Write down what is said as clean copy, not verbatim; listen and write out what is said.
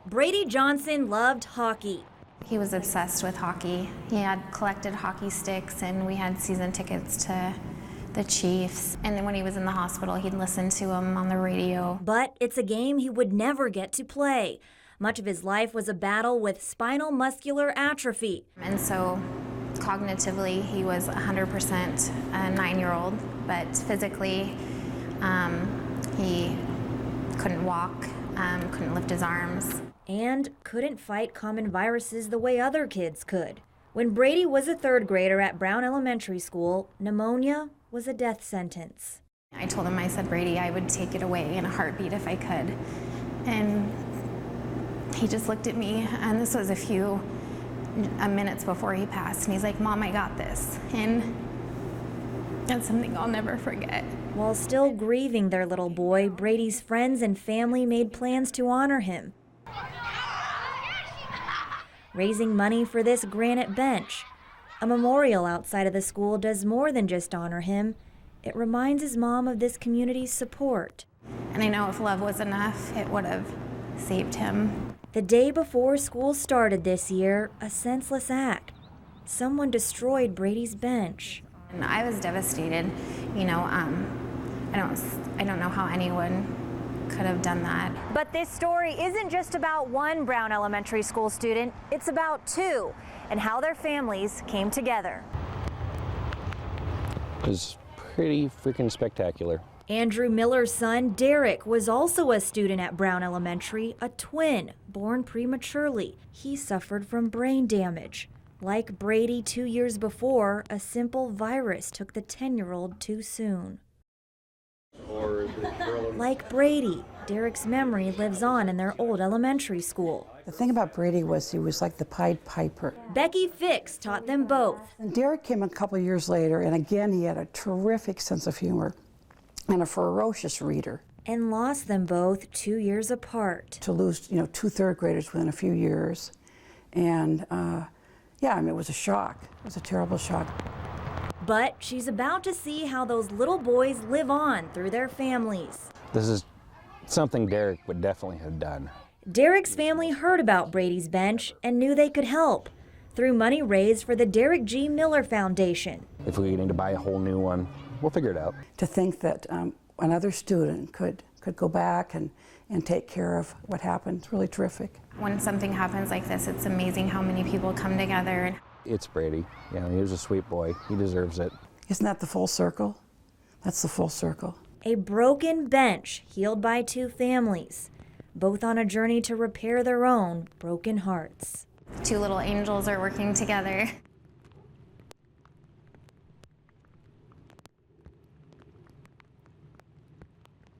Brady Johnson loved hockey. He was obsessed with hockey. He had collected hockey sticks, and we had season tickets to the Chiefs. And then when he was in the hospital, he'd listen to them on the radio. But it's a game he would never get to play. Much of his life was a battle with spinal muscular atrophy. And so cognitively, he was 100% a 9-year-old, but physically, he couldn't walk, couldn't lift his arms. And couldn't fight common viruses the way other kids could. When Brady was a third grader at Browne Elementary School, pneumonia was a death sentence. I told him, I said, Brady, I would take it away in a heartbeat if I could. And he just looked at me, and this was a few minutes before he passed, and he's like, Mom, I got this. And that's something I'll never forget. While still grieving their little boy, Brady's friends and family made plans to honor him, raising money for this granite bench. A memorial outside of the school does more than just honor him. It reminds his mom of this community's support. And I know if love was enough, it would have saved him. The day before school started this year, a senseless act. Someone destroyed Brady's bench. And I was devastated. You know, I don't know how anyone could have done that. But this story isn't just about one Browne Elementary School student, it's about two, and how their families came together. It was pretty freaking spectacular. Andrew Miller's son, Derek, was also a student at Browne Elementary, a twin, born prematurely. He suffered from brain damage. Like Brady 2 years before, a simple virus took the 10-year-old too soon. Like Brady, Derek's memory lives on in their old elementary school. The thing about Brady was he was like the Pied Piper. Becky Fix taught them both. And Derek came a couple years later, and again he had a terrific sense of humor and a ferocious reader. And lost them both 2 years apart. To lose, two third graders within a few years. And yeah, I mean, it was a shock. It was a terrible shock. But she's about to see how those little boys live on through their families. This is something Derek would definitely have done. Derek's family heard about Brady's bench and knew they could help through money raised for the Derek G. Miller Foundation. If we need to buy a whole new one, we'll figure it out. To think that another student could go back and take care of what happened, it's really terrific. When something happens like this, it's amazing how many people come together. It's Brady. He was a sweet boy. He deserves it. Isn't that the full circle? That's the full circle. A broken bench healed by two families, both on a journey to repair their own broken hearts. Two little angels are working together.